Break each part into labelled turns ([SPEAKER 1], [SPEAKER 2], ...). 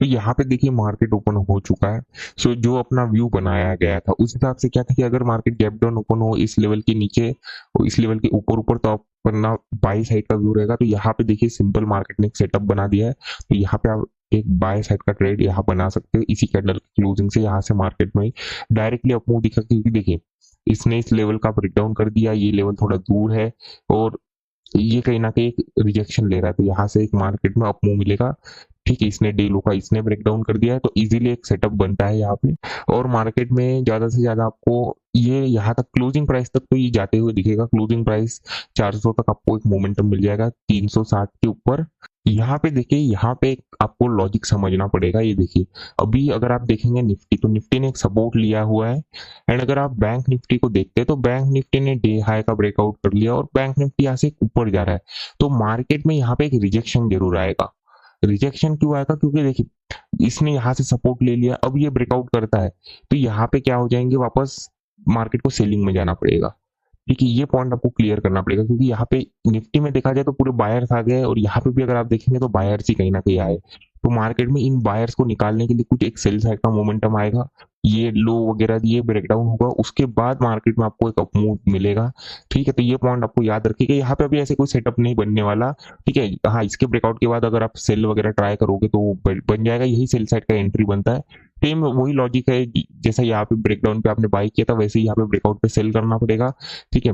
[SPEAKER 1] तो यहाँ पे देखिए मार्केट ओपन हो चुका है। सो जो अपना व्यू बनाया गया था उस हिसाब से क्या था कि अगर मार्केट गैप डाउन ओपन हो इस लेवल के नीचे और इस लेवल के ऊपर ऊपर, तो आप वरना बाई साइड का व्यू रहेगा। तो यहाँ पे देखिए सिंपल मार्केट ने एक सेटअप बना दिया है। तो यहाँ पे आप एक बाय साइड का ट्रेड यहाँ बना सकते हो इसी कैंडल की क्लोजिंग से। यहाँ से मार्केट में डायरेक्टली अप मूव दिखा, क्योंकि देखिए इसने इस लेवल का ब्रेकडाउन कर दिया, ये लेवल थोड़ा दूर है और ये कहीं ना कहीं एक रिजेक्शन ले रहा है। तो यहाँ से एक मार्केट में अप मूव मिलेगा। ठीक है, इसने डे लो का इसने ब्रेकडाउन कर दिया है, तो इजीली एक सेटअप बनता है यहाँ पे। और मार्केट में ज्यादा से ज्यादा आपको ये यहाँ तक क्लोजिंग प्राइस तक तो ये जाते हुए दिखेगा। क्लोजिंग प्राइस 400 तक आपको एक मोमेंटम मिल जाएगा 360 के ऊपर। यहाँ पे देखिए, यहाँ पे आपको लॉजिक समझना पड़ेगा। ये देखिए अभी अगर आप देखेंगे निफ्टी, तो निफ्टी ने एक सपोर्ट लिया हुआ है। एंड अगर आप बैंक निफ्टी को देखते हैं तो बैंक निफ्टी ने डे हाई का ब्रेकआउट कर लिया और बैंक निफ्टी यहाँ से ऊपर जा रहा है। तो मार्केट में यहाँ पे एक रिजेक्शन जरूर आएगा। रिजेक्शन क्यों आएगा? क्योंकि देखिए इसने यहाँ से सपोर्ट ले लिया, अब ये ब्रेकआउट करता है तो यहाँ पे क्या हो जाएंगे, वापस मार्केट को सेलिंग में जाना पड़ेगा। ठीक है, ये पॉइंट आपको क्लियर करना पड़ेगा, क्योंकि यहाँ पे निफ्टी में देखा जाए तो पूरे बायर्स आ गए और यहाँ पे भी अगर आप देखेंगे तो बायर्स ही कहीं ना कहीं आए। तो मार्केट में इन बायर्स को निकालने के लिए कुछ एक सेल साइड का मोमेंटम आएगा, ये लो वगैरह ये ब्रेकडाउन होगा, उसके बाद मार्केट में आपको एक अप मूव मिलेगा। ठीक है, तो ये पॉइंट आपको याद रखिएगा। यहाँ पे अभी ऐसे कोई सेटअप नहीं बनने वाला। ठीक है, हाँ इसके ब्रेकआउट के बाद अगर आप सेल वगैरह ट्राई करोगे तो वो बन जाएगा, यही सेल साइड का एंट्री बनता है। सेम वही लॉजिक है, जैसा यहाँ पे ब्रेकडाउन पे आपने बाई किया था वैसे ही यहाँ पे ब्रेकआउट पे सेल करना पड़ेगा। ठीक है,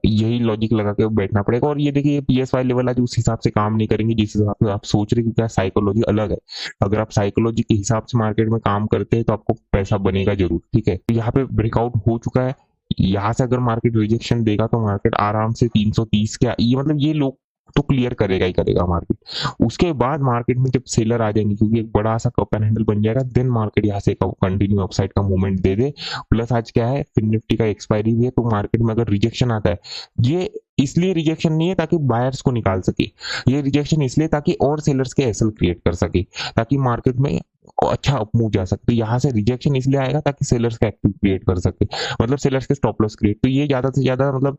[SPEAKER 1] यही लॉजिक लगा के बैठना पड़ेगा। और ये देखिए पीएसवाई लेवल आज उस हिसाब से काम नहीं करेंगे जिस हिसाब से आप सोच रहे, क्योंकि साइकोलॉजी अलग है। अगर आप साइकोलॉजी के हिसाब से मार्केट में काम करते हैं तो आपको पैसा बनेगा जरूर। ठीक है, तो यहाँ पे ब्रेकआउट हो चुका है। यहाँ से अगर मार्केट रिजेक्शन देगा तो मार्केट आराम से 330 के ये मतलब ये लोग तो क्लियर करेगा ही करेगा मार्केट। उसके बाद मार्केट में जब सेलर आ जाएंगे, क्योंकि एक बड़ा सा कप एंड हैंडल बन जाएगा, देन मार्केट यहाँ से कंटिन्यू अपसाइड का मूवमेंट दे दे। प्लस आज क्या है, फिन निफ्टी का एक्सपायरी भी है, तो मार्केट में अगर रिजेक्शन आता है, ये इसलिए रिजेक्शन नहीं है ताकि बायर्स को निकाल सके, ये रिजेक्शन इसलिए ताकि और सेलर्स के एसएल क्रिएट कर सके, ताकि मार्केट में अच्छा अप मूव जा सकते। यहाँ से रिजेक्शन इसलिए आएगा ताकि सेलर्स का एक्टिव क्रिएट कर सके, मतलब सेलर्स के स्टॉप लॉस क्रिएट। तो ये ज्यादा से ज्यादा मतलब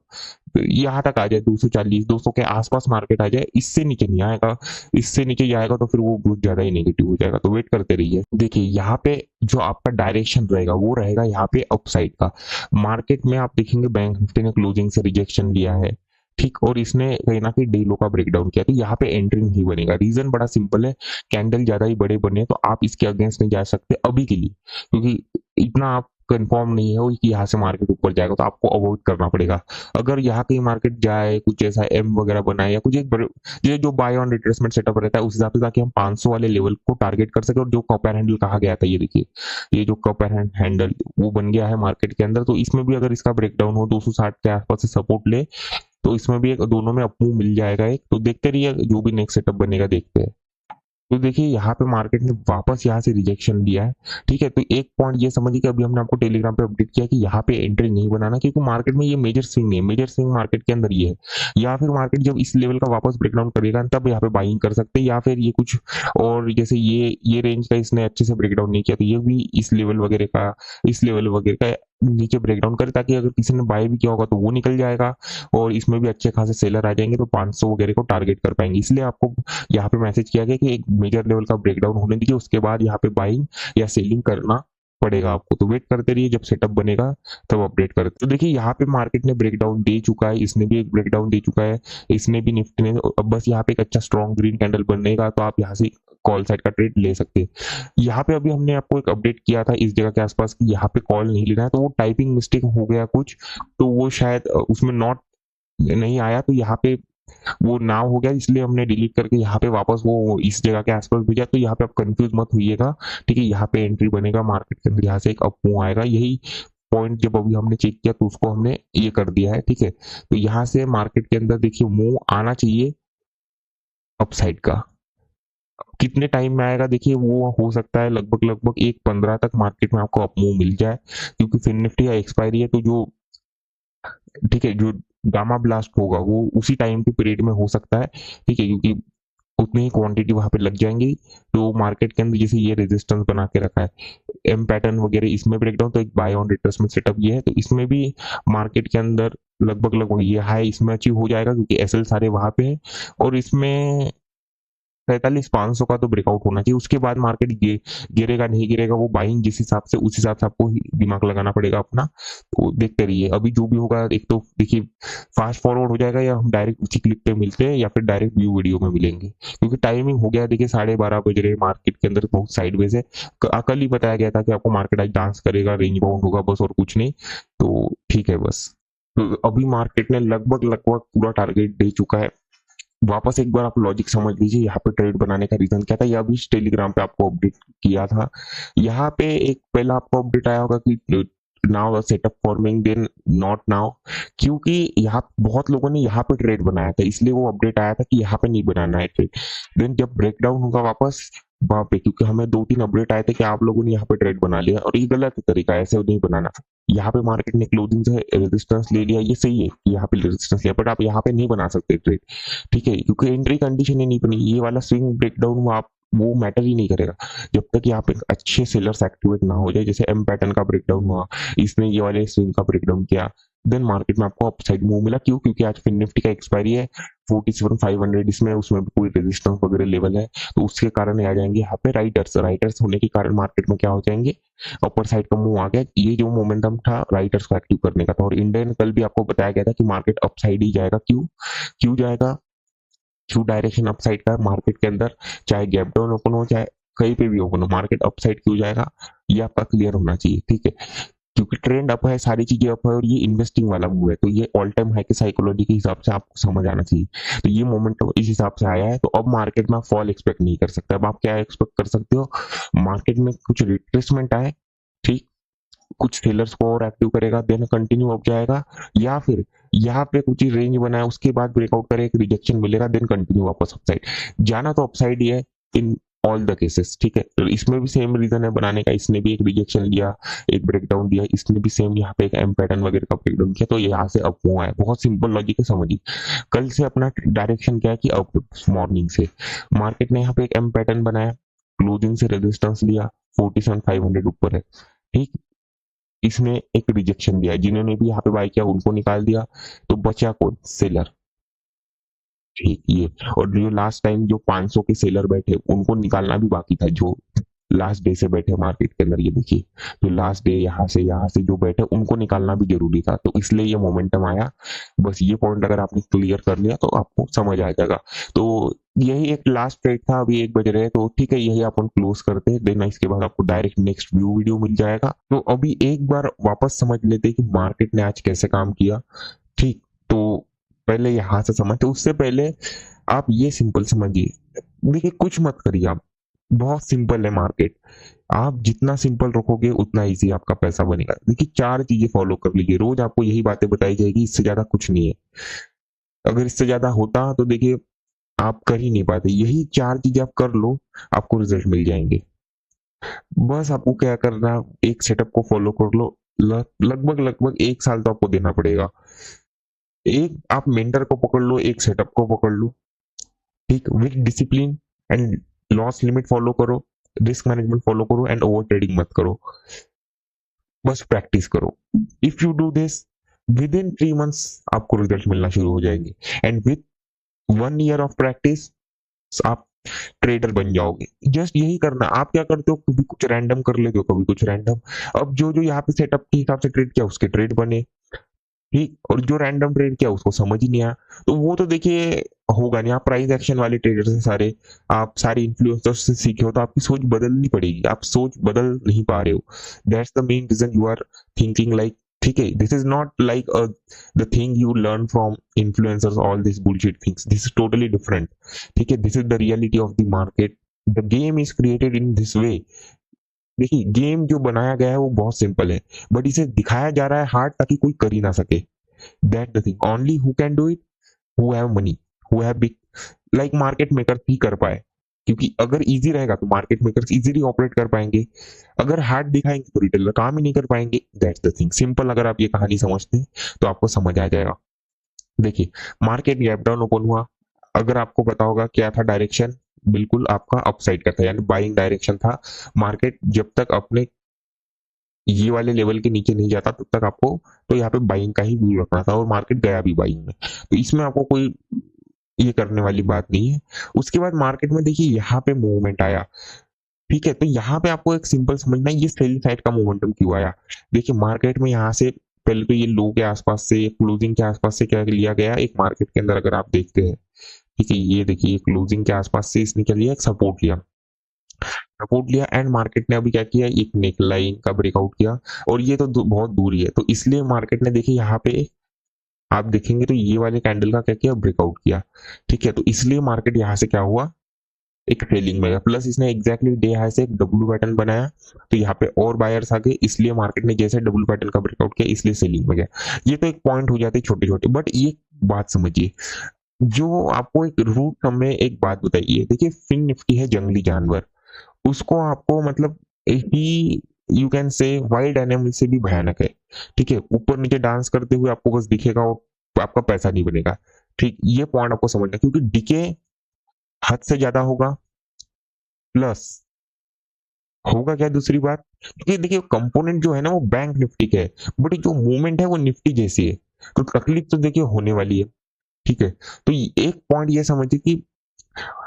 [SPEAKER 1] यहाँ तक आ जाए 240 200 के आसपास मार्केट आ जाए, इससे नीचे नहीं आएगा। इससे नीचे जाएगा तो फिर वो बहुत ज्यादा ही नेगेटिव हो जाएगा। तो वेट करते रहिए। देखिए यहाँ पे जो आपका डायरेक्शन रहेगा वो रहेगा यहाँ पे अपसाइड का। मार्केट में आप देखेंगे बैंक निफ्टी ने क्लोजिंग से रिजेक्शन लिया है, ठीक, और इसने कहीं ना कहीं डे लो का ब्रेकडाउन किया, तो यहाँ पे एंट्री नहीं बनेगा। रीजन बड़ा सिंपल है, कैंडल ज्यादा ही बड़े बने तो आप इसके अगेंस्ट नहीं जा सकते अभी के लिए, क्योंकि इतना आप कंफर्म नहीं हो कि यहाँ से मार्केट ऊपर जाएगा, तो आपको अवॉइड करना पड़ेगा। अगर यहाँ कहीं मार्केट जाए कुछ ऐसा एम वगैरह बनाए या कुछ एक ये जो बाय ऑन रिट्रेसमेंट सेटअप रहता है उस हिसाब से, ताकि हम 500 वाले लेवल को टारगेट कर सके। और जो कप एंड हैंडल कहा गया था, ये देखिए ये जो कप एंड हैंडल वो बन गया है मार्केट के अंदर, तो इसमें भी अगर इसका ब्रेकडाउन हो 260 के आसपास से सपोर्ट ले, तो इसमें भी एक दोनों में अपमूव मिल जाएगा एक। तो देखते रहिए, जो भी नेक्स्ट सेटअप बनेगा देखते हैं। तो देखिए यहाँ पे मार्केट ने वापस यहाँ से रिजेक्शन दिया है। ठीक है, तो एक पॉइंट ये समझिए कि अभी हमने आपको टेलीग्राम पे अपडेट किया कि यहाँ पे एंट्री नहीं बनाना, क्योंकि मार्केट में ये मेजर स्विंग नहीं है। मेजर स्विंग मार्केट के अंदर ये है, या फिर मार्केट जब इस लेवल का वापस ब्रेकडाउन करेगा तब यहाँ पे बाइंग कर सकते हैं, या फिर ये कुछ और जैसे ये रेंज का इसने अच्छे से ब्रेकडाउन नहीं किया तो ये भी इस लेवल वगैरह का, इस लेवल वगैरह का नीचे ब्रेकडाउन करे, ताकि अगर किसी ने बाय भी किया होगा तो वो निकल जाएगा और इसमें भी अच्छे खासे सेलर आ जाएंगे, तो 500 वगैरह को टारगेट कर पाएंगे। इसलिए आपको यहाँ पे मैसेज किया गया कि एक मेजर लेवल का ब्रेकडाउन होने दीजिए, उसके बाद यहाँ पे बाइंग या सेलिंग करना पड़ेगा आपको। तो वेट करते रहिए, जब सेटअप बनेगा तब अपडेट करते। तो देखिए यहाँ पे मार्केट ने ब्रेकडाउन दे चुका है, इसने भी एक ब्रेकडाउन दे चुका है, इसने भी निफ्टी ने। अब बस यहाँ पे एक अच्छा स्ट्रॉन्ग ग्रीन कैंडल बनेगा तो आप यहाँ से कॉल साइड का ट्रेड ले सकते हैं। यहाँ पे अभी हमने आपको एक अपडेट किया था इस जगह के आसपास कि यहाँ पे कॉल नहीं लेना है, तो वो टाइपिंग मिस्टेक हो गया कुछ, तो वो शायद उसमें नॉट नहीं आया, तो यहाँ पे वो नाव हो गया, इसलिए हमने डिलीट करके यहाँ पे वापस वो इस जगह के आसपास भेजा। तो यहाँ पे आप कंफ्यूज मत होइएगा। ठीक है, यहाँ पे एंट्री बनेगा मार्केट के अंदर, यहाँ से एक अप मूव आएगा। यही पॉइंट जब अभी हमने चेक किया तो उसको हमने ये कर दिया है। ठीक है, तो यहाँ से मार्केट के अंदर देखिए मूव आना चाहिए अपसाइड का। कितने टाइम में आएगा देखिए, वो हो सकता है लगभग लगभग 1:15 तक मार्केट में आपको अप मूव मिल जाए, क्योंकि फिन निफ्टी का एक्सपायरी है। तो जो ठीक है, जो गामा ब्लास्ट होगा वो उसी टाइम के पीरियड में हो सकता है। ठीक है, क्योंकि उतनी ही क्वांटिटी वहां पे लग जाएंगी। तो मार्केट के अंदर जैसे ये रेजिस्टेंस बना के रखा है एम पैटर्न वगैरह, इसमें ब्रेकडाउन, तो एक बाय ऑन रिट्रेसमेंट सेटअप ये है। तो इसमें भी मार्केट के अंदर लगभग लगभग ये हाई इसमें अचीव हो जाएगा, क्योंकि एसएल सारे वहां पे है। और इसमें 43,500 का तो ब्रेकआउट होना चाहिए, उसके बाद मार्केट गिरेगा नहीं गिरेगा वो बाइंग जिस हिसाब से उस हिसाब से आपको दिमाग लगाना पड़ेगा अपना। तो देखते रहिए अभी जो भी होगा, एक तो देखिए फास्ट फॉरवर्ड हो जाएगा या हम डायरेक्ट उसी क्लिक पे मिलते हैं या फिर डायरेक्ट व्यू वीडियो में मिलेंगे, क्योंकि टाइमिंग हो गया देखिए 12:30 बज रहे, मार्केट के अंदर बहुत साइडवेज है। कल ही बताया गया था कि आपको मार्केट आज डांस करेगा, रेंज बाउंड होगा, बस और कुछ नहीं। तो ठीक है बस। तो अभी मार्केट ने लगभग लगभग पूरा टारगेट दे चुका है। वापस एक बार आप लॉजिक समझ लीजिए, यहाँ पे ट्रेड बनाने का रीजन क्या था, यह भी टेलीग्राम पे आपको अपडेट किया था। यहाँ पे एक पहला आपको अपडेट आया होगा कि now setup forming, then not now, क्योंकि यहाँ बहुत लोगों ने यहाँ पे ट्रेड बनाया था, इसलिए वो अपडेट आया था कि यहाँ पे नहीं बनाना है ट्रेड। देन जब ब्रेकडाउन होगा वापस वहां पे, क्योंकि हमें 2-3 अपडेट आए थे कि आप लोगों ने यहाँ पे ट्रेड बना लिया और ये गलत तरीका है, ऐसे नहीं बनाना। यहाँ पे मार्केट ने क्लोजिंग से रेजिस्टेंस ले लिया, ये सही है कि यहाँ पे रेजिस्टेंस लिया, बट आप यहाँ पे नहीं बना सकते ट्रेड, ठीक है, क्योंकि एंट्री कंडीशन ही नहीं बनी। ये वाला स्विंग ब्रेकडाउन हुआ, आप वो मैटर ही नहीं करेगा जब तक यहाँ पे अच्छे सेलर्स एक्टिवेट ना हो जाए। जैसे एम पैटर्न का ब्रेकडाउन हुआ, इसने ये वाले स्विंग का ब्रेकडाउन किया, देन मार्केट में आपको अपसाइड मूव मिला। क्यों? क्योंकि आज फिन निफ्टी का एक्सपायरी है 47,500 इसमें, उसमें भी कोई रेजिस्टेंस वगैरह लेवल है, तो उसके कारण आ जाएंगे यहाँ पे राइटर्स। राइटर्स होने के कारण मार्केट में क्या हो जाएंगे, अपर साइड का मूव आ गया। ये जो मोमेंटम था राइटर्स को एक्टिव करने का था, और इंडियन कल भी आपको बताया गया था कि मार्केट अपसाइड ही जाएगा। क्यों क्यों जाएगा? क्यों डायरेक्शन अपसाइड का मार्केट के अंदर, चाहे गैप डाउन ओपन हो चाहे कहीं पे भी ओपन हो, मार्केट अपसाइड क्यों जाएगा ये आपका क्लियर होना चाहिए, ठीक है। क्योंकि ट्रेंड अप है, सारी चीजें अप है और ये इन्वेस्टिंग वाला मूव है, तो ये ऑल टाइम हाई के साइकोलॉजी के हिसाब से आपको समझ आना चाहिए। तो ये मोमेंट इस हिसाब से आया है, तो अब मार्केट में आप फॉल एक्सपेक्ट नहीं कर सकते। अब आप क्या एक्सपेक्ट कर सकते हो, मार्केट में कुछ रिट्रेसमेंट आए, ठीक, कुछ सेलर्स को और एक्टिव करेगा, देन कंटिन्यू अप जाएगा, या फिर यहाँ पे कुछ रेंज बनाए उसके बाद ब्रेकआउट करे, एक रिजेक्शन मिलेगा, देन कंटिन्यू वापस अपसाइड। जाना तो अपसाइड ही है इन ऑल द केसेस, ठीक है। तो इसमें भी सेम रीजन है बनाने का, इसने भी एक रिजेक्शन लिया, एक ब्रेकडाउन दिया, इसने भी सेम यहाँ पे एक एम पैटर्न वगैरह का ब्रेकडाउन किया, तो यहाँ से अप हुआ है। बहुत सिंपल लॉजिक है, समझिए। कल से अपना डायरेक्शन क्या है कि अप, मॉर्निंग से मार्केट ने यहाँ पे एक एम पैटर्न बनाया, क्लोजिंग से रेजिस्टेंस लिया, 47,500 ऊपर है, ठीक। इसने एक रिजेक्शन दिया, जिन्होंने भी यहाँ पे बाय किया उनको निकाल दिया, तो बचा कौन? सेलर, ठीक। ये और जो लास्ट टाइम जो 500 के सेलर बैठे उनको निकालना भी बाकी था, जो लास्ट डे से बैठे मार्केट के अंदर, ये देखिए जो लास्ट डे यहाँ से जो बैठे उनको निकालना भी जरूरी था, तो इसलिए ये मोमेंटम आया। बस ये पॉइंट अगर आपने क्लियर कर लिया तो आपको समझ आ जाएगा। तो यही एक लास्ट ट्रेड था, अभी 1 बज रहे हैं, तो ठीक है यही अपन क्लोज करते हैं, देन इसके बाद आपको डायरेक्ट नेक्स्ट व्यू वीडियो मिल जाएगा। तो अभी एक बार वापस समझ लेते हैं कि मार्केट ने आज कैसे काम किया, ठीक। तो पहले यहाँ से समझते, उससे पहले आप ये सिंपल समझिए, देखिए कुछ मत करिए आप, बहुत सिंपल है मार्केट। आप जितना सिंपल रखोगे उतना इजी आपका पैसा बनेगा। देखिए 4 चीजें फॉलो कर लीजिए, रोज आपको यही बातें बताई जाएगी, इससे ज्यादा कुछ नहीं है। अगर इससे ज्यादा होता तो देखिए आप कर ही नहीं पाते, यही 4 चीजें आप कर लो, आपको रिजल्ट मिल जाएंगे। बस आपको क्या करना, एक सेटअप को फॉलो कर लो, लगभग लगभग 1 साल तो आपको देना पड़ेगा। एक आप मेंटर को पकड़ लो, एक सेटअप को पकड़ लो, ठीक, with discipline and loss limit follow करो, रिस्क मैनेजमेंट फॉलो करो, एंड ओवर ट्रेडिंग मत करो, बस प्रैक्टिस करो। If you do this, with in 3 months आपको रिजल्ट मिलना शुरू हो जाएंगे, and with 1 year of practice आप ट्रेडर बन जाओगे। जस्ट यही करना। आप क्या करते हो, कभी कुछ रैंडम कर लेते हो, कभी कुछ रैंडम। अब जो जो यहाँ पे सेटअप के हिसाब से ट्रेड किया उसके ट्रेड बने, ठीक, और जो रैंडम ट्रेड किया उसको समझ ही नहीं आया, तो वो तो देखिए होगा नहीं। आप प्राइस एक्शन वाले ट्रेडर से सारे, आप सारे इन्फ्लुएंसर से सीखे हो, तो आपकी सोच बदलनी पड़ेगी, आप सोच बदल नहीं पा रहे हो। That's the main reason you are thinking like, ठीक है, this is not like the thing you learn from influencers, all this bullshit things, this is totally different, ठीक है। This is the reality of the market, the game is created in this way. देखिए game जो बनाया गया है वो बहुत simple है, बट इसे दिखाया जा रहा है हार्ड ताकि कोई कर ही ना सके। That the thing, only who can do it, who have money, who have big, like market makers ही कर पाए। क्योंकि अगर इजी रहेगा तो मार्केट मेकर्स इजीली ऑपरेट कर पाएंगे, अगर हार्ड दिखाएंगे तो रिटेलर काम ही नहीं कर पाएंगे। That's the thing, simple. अगर आप ये कहानी समझते हैं तो आपको समझ आ जाएगा। देखिए मार्केट गैप डाउन ओपन हुआ, अगर आपको पता होगा क्या था डायरेक्शन, बिल्कुल आपका अपसाइड का था, यानी बाइंग डायरेक्शन था। मार्केट जब तक अपने ये वाले लेवल के नीचे नहीं जाता तब तक आपको तो यहाँ पे बाइंग का ही व्यू रखना था, और मार्केट गया भी बाइंग में। तो इसमें आपको कोई ये करने वाली बात नहीं है। उसके बाद मार्केट में देखिए यहाँ पे मूवमेंट आया, ठीक है? तो यहाँ पे आपको एक सिंपल समझना है ये सेल साइड का मोमेंटम क्यों आया। देखिए मार्केट में यहाँ से पहले तो ये लो के आसपास से, क्लोजिंग के आसपास से क्या लिया गया एक मार्केट के अंदर अगर आप देखते हैं, ठीक है? ये देखिए क्लोजिंग के आसपास से इसने क्या लिया, एक सपोर्ट लिया। सपोर्ट लिया एंड मार्केट ने अभी क्या किया, एक नेक लाइन का ब्रेकआउट किया और ये तो बहुत दूर ही है, तो इसलिए मार्केट ने देखिए यहाँ पे आप देखेंगे तो ये वाले कैंडल का क्या किया, ब्रेकआउट किया, ठीक है? तो इसलिए मार्केट यहाँ से क्या हुआ, एक ट्रेलिंग में गया, प्लस इसने एग्जैक्टली डे हाई से एक डब्ल्यू पैटर्न बनाया, तो यहाँ पे और बायर्स आ गए, इसलिए मार्केट ने जैसे डब्ल्यू पैटर्न का ब्रेकआउट किया इसलिए सेलिंग में गया। ये तो एक पॉइंट हो जाते छोटे छोटे, बट ये बात समझिए, जो आपको एक रूट सम में एक बात बताइए, देखिए फिन निफ्टी है जंगली जानवर, उसको आपको मतलब ही you can say wild animal से भी भयानक है, ठीक है? ऊपर नीचे डांस करते हुए आपको बस दिखेगा और आपका पैसा नहीं बनेगा, ठीक? ये पॉइंट आपको समझना, क्योंकि डीके हद से ज्यादा होगा, प्लस होगा क्या दूसरी बात, क्योंकि देखिए कंपोनेंट जो है ना वो बैंक निफ्टी के है, बट जो मूवमेंट है वो निफ्टी जैसी है, तो तकलीफ तो देखिए होने वाली है, ठीक है? तो एक पॉइंट ये समझिए कि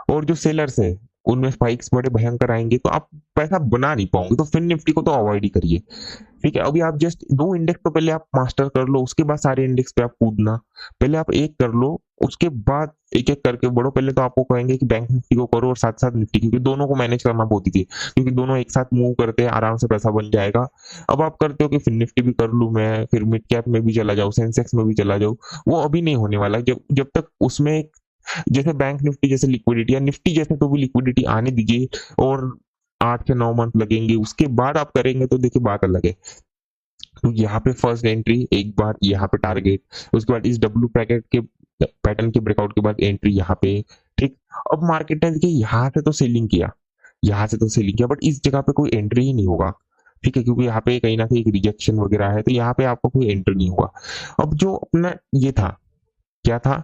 [SPEAKER 1] और जो सेलर्स है उनमें स्पाइक्स बड़े भयंकर आएंगे, तो आप पैसा बना नहीं पाओगे, तो फिन निफ्टी को तो अवॉइड ही करिए, ठीक है? अभी आप जस्ट 2 इंडेक्स तो पहले आप मास्टर कर लो, उसके बाद सारे इंडेक्स पे आप कूदना, पहले आप एक कर लो, उसके बाद एक-एक करके बढ़ो। पहले तो आपको कहेंगे कि बैंक निफ्टी को करो और साथ-साथ निफ्टी, क्योंकि दोनों को मैनेज करना बहुत ईज़ी है, क्योंकि दोनों एक साथ मूव करते हैं, आराम से पैसा बन जाएगा। अब आप करते हो कि फिर निफ्टी भी कर लूँ मैं, फिर मिड कैप में भी चला जाऊँ, सेंसेक्स में भी चला जाऊँ, वो अभी नहीं होने वाला। जब जब तक उसमें जैसे बैंक निफ्टी जैसे लिक्विडिटी या निफ्टी जैसे तो भी लिक्विडिटी आने दीजिए, और 8 से 9 मंथ लगेंगे, उसके बाद आप करेंगे तो देखिए बात अलग है। तो यहाँ पे फर्स्ट एंट्री एक बार यहाँ पे टारगेट, उसके बाद इस डब्ल्यू पैकेट के पैटर्न के ब्रेकआउट के बाद एंट्री यहाँ पे, ठीक? अब मार्केट ने देखिए यहाँ से तो सेलिंग किया, यहाँ से तो सेलिंग किया, बट इस जगह पे कोई एंट्री ही नहीं होगा, ठीक है? क्योंकि यहाँ पे कहीं ना कहीं एक रिजेक्शन वगैरह है, तो यहाँ पे आपको कोई एंट्री नहीं होगा। अब जो अपना ये था, क्या था,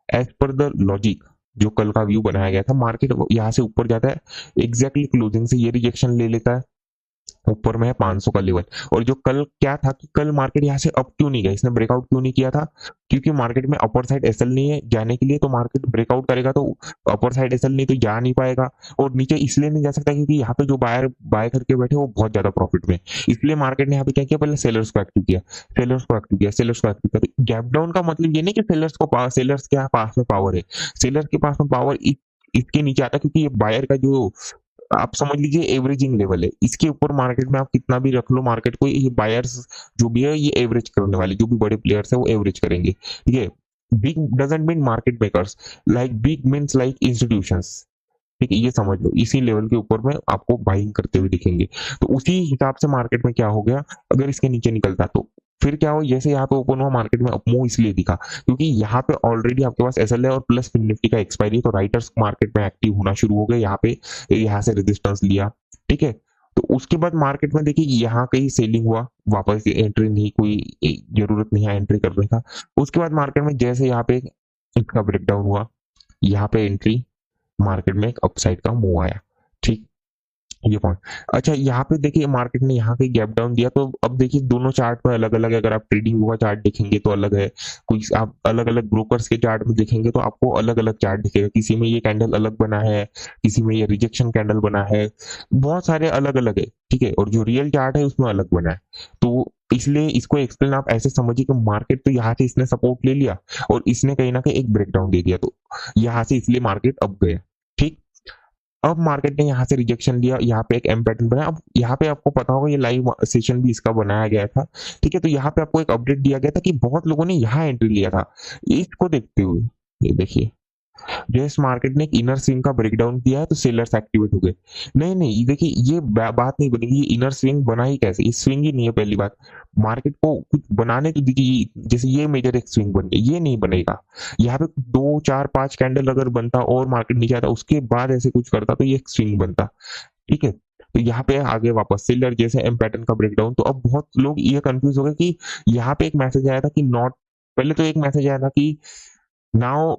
[SPEAKER 1] एज पर द लॉजिक जो कल का व्यू बनाया गया था, मार्केट यहाँ से ऊपर जाता है, एग्जैक्टली क्लोजिंग से ये रिजेक्शन ले लेता है, ऊपर में है 500 का लेवल। और जो कल क्या था कि कल मार्केट यहाँ से अप क्यों नहीं गया, इसने ब्रेकआउट क्यों नहीं किया था, क्योंकि मार्केट में अपर साइड एसएल नहीं है जाने के लिए, तो मार्केट ब्रेकआउट करेगा तो अपर साइड एसएल नहीं तो जा नहीं पाएगा, और नीचे इसलिए नहीं जा सकता क्योंकि यहाँ पे जो बायर बाय करके बैठे वो बहुत ज्यादा प्रॉफिट में, इसलिए मार्केट ने यहाँ पे क्या किया, पहले सेलर्स को एक्टिव किया, सेलर्स को एक्टिव किया, सेलर्स को एक्टिव किया। तो गैप डाउन का मतलब ये नहीं कि सेलर्स को सेलर्स के पास में पावर है, सेलर के पास में पावर इसके नीचे आता है, क्योंकि ये बायर का जो आप समझ लीजिए एवरेजिंग लेवल है, इसके ऊपर मार्केट में आप कितना भी रख लो मार्केट को, ये बायर्स जो भी है ये एवरेज करने वाले, जो भी बड़े प्लेयर्स है वो एवरेज करेंगे, ठीक है? Big doesn't mean market makers, like big means like institutions, ठीक है? ये समझ लो, इसी लेवल के ऊपर में आपको बाइंग करते हुए दिखेंगे। तो उसी हिसाब से मार्केट में क्या हो गया, अगर इसके नीचे निकलता तो फिर क्या हो, जैसे यहाँ पे ओपन हुआ मार्केट में अपमूव इसलिए दिखा क्योंकि यहाँ पे ऑलरेडी आपके पास एसएल है और प्लस फिन निफ्टी का एक्सपायरी है, तो राइटर्स मार्केट में एक्टिव होना शुरू हो गए, यहाँ से रेजिस्टेंस लिया, ठीक है? तो उसके बाद मार्केट में देखिए यहाँ कहीं सेलिंग हुआ, वापस एंट्री नहीं, कोई जरूरत नहीं है एंट्री करने का। उसके बाद मार्केट में जैसे यहाँ पे इसका ब्रेकडाउन हुआ, यहाँ पे एंट्री, मार्केट में एक अपसाइड का मूव आया, ठीक? ये पॉइंट। अच्छा यहाँ पे देखिए मार्केट ने यहाँ पे गैप डाउन दिया, तो अब देखिए दोनों चार्ट में अलग अलग है, अगर आप ट्रेडिंग हुआ चार्ट देखेंगे तो अलग है, कोई आप अलग अलग ब्रोकर्स के चार्ट में देखेंगे तो आपको अलग अलग चार्ट दिखेगा, किसी में ये कैंडल अलग बना है, किसी में ये रिजेक्शन कैंडल बना है, बहुत सारे अलग अलग है, ठीक है? और जो रियल चार्ट है उसमें अलग बना है, तो इसलिए इसको एक्सप्लेन आप ऐसे समझिए कि मार्केट तो यहाँ से इसने सपोर्ट ले लिया और इसने कहीं ना कहीं एक ब्रेकडाउन दे दिया, तो यहाँ से इसलिए मार्केट अप गया, ठीक? अब मार्केट ने यहाँ से रिजेक्शन लिया, यहाँ पे एक एम पैटर्न बना, अब यहाँ पे आपको पता होगा ये लाइव सेशन भी इसका बनाया गया था, ठीक है? तो यहाँ पे आपको एक अपडेट दिया गया था कि बहुत लोगों ने यहाँ एंट्री लिया था, इसको देखते हुए ये देखिए जैसे मार्केट ने एक इनर स्विंग का ब्रेकडाउन किया है तो सेलर्स एक्टिवेट हो गए। नहीं नहीं देखिए ये बात नहीं बनेगी, ये इनर स्विंग बना ही कैसे, ये स्विंग ही नहीं है पहली बात, मार्केट को कुछ बनाने तो दीजिए, जैसे ये मेजर एक स्विंग बन गया, ये नहीं बनेगा। यहाँ पे 2 4 5 कैंडल अगर बनता और मार्केट नीचे आता उसके बाद ऐसे कुछ करता तो ये एक स्विंग बनता, ठीक है? तो यहाँ पे आगे वापस सेलर जैसे एम पैटर्न का ब्रेकडाउन, तो अब बहुत लोग ये कंफ्यूज हो गए कि यहाँ पे एक मैसेज आया था कि नॉट, पहले तो एक मैसेज आया था कि now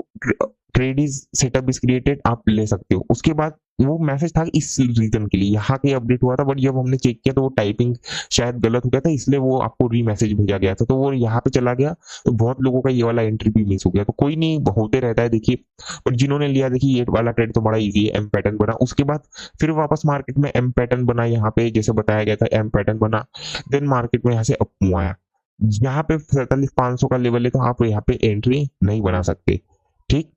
[SPEAKER 1] trade is setup is created, आप ले सकते हो, उसके बाद वो मैसेज था इस रीजन के लिए, यहाँ के अपडेट हुआ था, बट जब हमने चेक किया तो वो टाइपिंग शायद गलत हो गया था, इसलिए वो आपको री मैसेज भेजा गया था, तो वो यहाँ पे चला गया, तो बहुत लोगों का ये वाला एंट्री भी मिस हो गया। तो कोई नहीं, होते रहता है देखिए। और जिन्होंने लिया देखिए ये वाला ट्रेड तो बड़ा इजी है, एम पैटर्न बना, उसके बाद फिर वापस मार्केट में एम पैटर्न बना, यहाँ पे जैसे बताया गया था एम पैटर्न बना, देन मार्केट में यहाँ से अप मूव आया। यहाँ पे 47,500 का लेवल है, तो आप यहाँ पे एंट्री नहीं बना सकते, ठीक।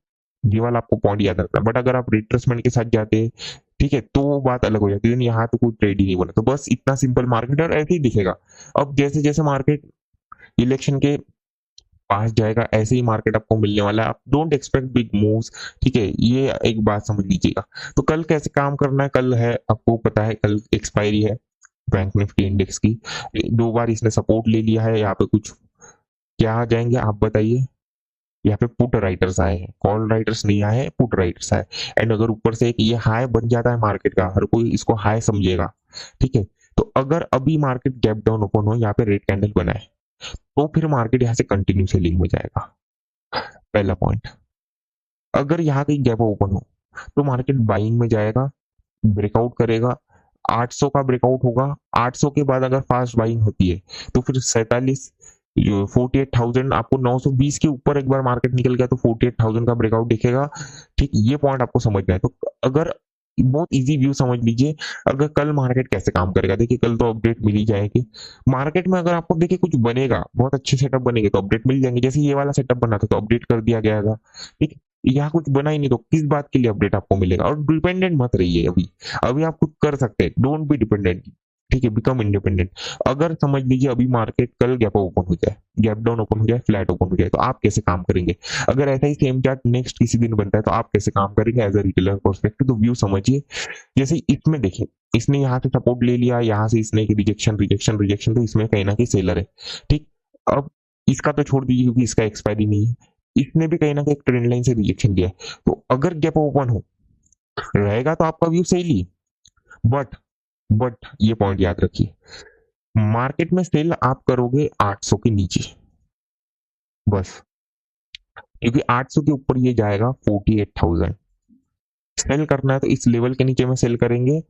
[SPEAKER 1] ये वाला आपको पॉइंट याद रखना। बट अगर आप रिट्रेसमेंट के साथ जाते, ठीक है, तो वो बात अलग हो जाती है, यहाँ तो कोई ट्रेड ही नहीं बना। तो बस इतना सिंपल मार्केट है और ऐसे ही दिखेगा। अब जैसे जैसे मार्केट इलेक्शन के पास जाएगा, ऐसे ही मार्केट आपको मिलने वाला है। आप डोंट एक्सपेक्ट बिग मूव्स, ठीक है, ये एक बात समझ लीजिएगा। तो कल कैसे काम करना है, कल है आपको पता है, कल एक्सपायरी है बैंक निफ्टी इंडेक्स की। 2 बार इसने सपोर्ट ले लिया है, यहाँ पे कुछ क्या आ जाएंगे आप बताइए। यहाँ पे पुट राइटर्स आए हैं, कॉल राइटर्स नहीं आए हैं, पुट राइटर्स आए। एंड अगर ऊपर से एक ये हाई बन जाता है मार्केट का, हर कोई इसको हाई समझेगा, ठीक है। तो अगर अभी मार्केट गैप डाउन ओपन हो, यहाँ पे रेड कैंडल बना है, तो फिर मार्केट यहाँ से कंटिन्यू सेलिंग में जाएगा, पहला पॉइंट। अगर यहाँ कहीं गैप ओपन हो तो मार्केट बाइंग में जाएगा, ब्रेकआउट करेगा, 800 का ब्रेकआउट होगा, 800 के बाद अगर फास्ट बाइंग होती है तो फिर 47 जो 48,000 आपको 920 के ऊपर एक बार मार्केट निकल गया तो 48,000 का ब्रेकआउट दिखेगा, ठीक। ये पॉइंट आपको समझना है। तो अगर बहुत इजी व्यू समझ लीजिए, अगर कल मार्केट कैसे काम करेगा, देखिए कल तो अपडेट मिल ही जाएगी मार्केट में। अगर आपको देखिए कुछ बनेगा, बहुत अच्छे सेटअप बनेंगे तो अपडेट मिल जाएंगे, जैसे ये वाला सेटअप बना था तो अपडेट कर दिया गया था, ठीक। यहाँ कुछ बना ही नहीं तो किस बात के लिए अपडेट आपको मिलेगा। और डिपेंडेंट मत रहिए, अभी अभी आप कुछ कर सकते हैं, डोंट बी डिपेंडेंट, ठीक है, बिकम इंडिपेंडेंट। अगर समझ लीजिए अभी मार्केट कल गैप ओपन हो जाए, गैप डाउन ओपन हो जाए, फ्लैट ओपन हो जाए, तो आप कैसे काम करेंगे। अगर ऐसा ही सेम चार्ट नेक्स्ट किसी दिन बनता है तो आप कैसे काम करेंगे एज अ रिटेलर पर्सपेक्टिव। तो व्यू समझिए, जैसे इसमें देखिए, इसने यहाँ से सपोर्ट ले लिया, यहाँ से इसने रिजेक्शन रिजेक्शन रिजेक्शन, तो इसमें कहीं ना कहीं सेलर है, ठीक। अब इसका तो छोड़ दीजिए क्योंकि इसका एक्सपायरी नहीं है, इसने भी कहीं ना कहीं एक ट्रेंड लाइन से रिजेक्शन दिया है। तो अगर गैप ओपन हो रहेगा तो आपका व्यू सही, बट ये पॉइंट याद रखिए, मार्केट में सेल आप करोगे 800 के नीचे बस, क्योंकि 800 के ऊपर ये जाएगा 48,000। सेल करना है तो इस लेवल के नीचे में सेल करेंगे,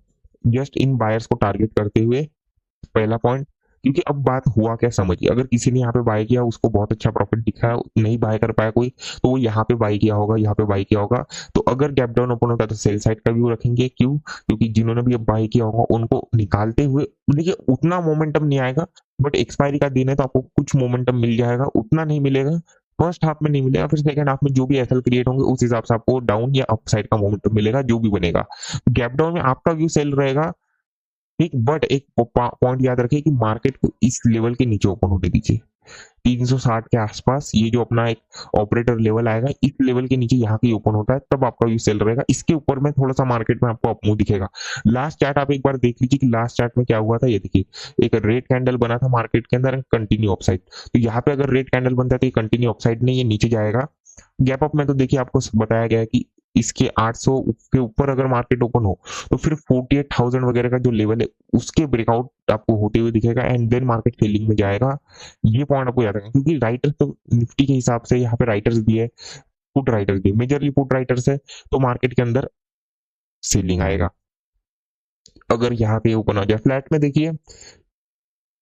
[SPEAKER 1] जस्ट इन बायर्स को टारगेट करते हुए, पहला पॉइंट। क्योंकि अब बात हुआ क्या समझिए, अगर किसी ने यहाँ पे बाय किया, उसको बहुत अच्छा प्रॉफिट दिखा, नहीं बाय कर पाया कोई, तो वो यहाँ पे बाय किया होगा, यहाँ पे बाय किया होगा। तो अगर गैप डाउन ओपन होता है तो सेल साइड का व्यू रखेंगे, क्यों, क्योंकि जिन्होंने भी अब बाय किया होगा उनको निकालते हुए, देखिए उतना मोमेंटम नहीं आएगा, बट एक्सपायरी का दिन है तो आपको कुछ मोमेंटम मिल जाएगा, उतना नहीं मिलेगा, फर्स्ट हाफ में नहीं मिलेगा, फिर सेकंड हाफ में जो भी एसएल क्रिएट होंगे उस हिसाब से आपको डाउन या अप साइड का मोमेंटम मिलेगा, जो भी बनेगा। गैप डाउन में आपका व्यू सेल रहेगा, ठीक। बट एक पॉइंट याद रखिए कि मार्केट को इस लेवल के नीचे ओपन होने दीजिए, 360 के आसपास, ये जो अपना एक ऑपरेटर लेवल आएगा, इस लेवल के नीचे यहाँ पे ओपन होता है, तब आपका व्यू सेल रहेगा। इसके ऊपर में थोड़ा सा मार्केट में आपको अपमूव दिखेगा। लास्ट चार्ट आप एक बार देख लीजिए कि लास्ट चार्ट में क्या हुआ था। ये देखिए, एक रेड कैंडल बना था मार्केट के अंदर, कंटिन्यू अपसाइड। तो यहाँ पे अगर रेड कैंडल बनता है तो ये कंटिन्यू अपसाइड नहीं, ये नीचे जाएगा। गैप अप में तो देखिए आपको बताया गया है कि इसके 800 के ऊपर अगर मार्केट ओपन हो तो फिर 48,000 वगैरह का जो लेवल है उसके ब्रेकआउट आपको होते हुए दिखेगा, एंड देन मार्केट सेलिंग में जाएगा। ये पॉइंट आपको याद रखना, क्योंकि राइटर्स तो निफ्टी के हिसाब से यहाँ पे राइटर्स भी है, पुट राइटर्स भी, मेजरली पुट राइटर्स है, तो मार्केट के अंदर सेलिंग आएगा। अगर यहाँ पे ओपन हो जाए फ्लैट में, देखिए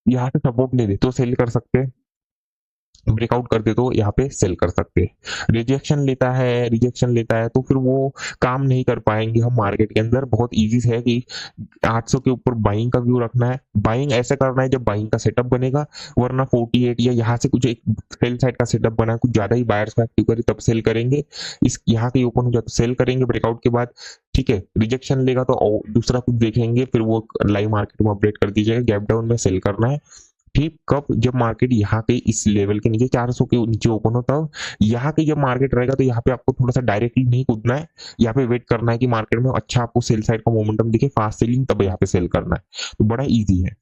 [SPEAKER 1] यहाँ से सपोर्ट ले ले तो सेल कर सकते हैं, ब्रेकआउट कर दे तो यहाँ पे सेल कर सकते हैं। रिजेक्शन लेता है तो फिर वो काम नहीं कर पाएंगे हम मार्केट के अंदर। बहुत इजी है कि 800 के ऊपर बाइंग का व्यू रखना है, बाइंग ऐसे करना है जब बाइंग का सेटअप बनेगा, वरना 48 या यहाँ से कुछ एक सेल साइड का सेटअप बना, कुछ ज्यादा ही बायर्स को एक्टिव करे तब सेल करेंगे। इस यहाँ के ओपन हो जाए तो सेल करेंगे ब्रेकआउट के बाद, ठीक है। रिजेक्शन लेगा तो दूसरा कुछ देखेंगे, फिर वो लाइव मार्केट में अपडेट कर दीजिएगा। गैप डाउन में सेल करना है, ठीक। कब, जब मार्केट यहाँ के इस लेवल के नीचे 400 के नीचे ओपन होता हो, यहाँ के जब मार्केट रहेगा तो यहाँ पे आपको थोड़ा सा डायरेक्टली नहीं कूदना है, यहाँ पे वेट करना है कि मार्केट में अच्छा आपको सेल साइड का मोमेंटम दिखे, फास्ट सेलिंग, तब यहाँ पे सेल करना है। तो बड़ा इजी है।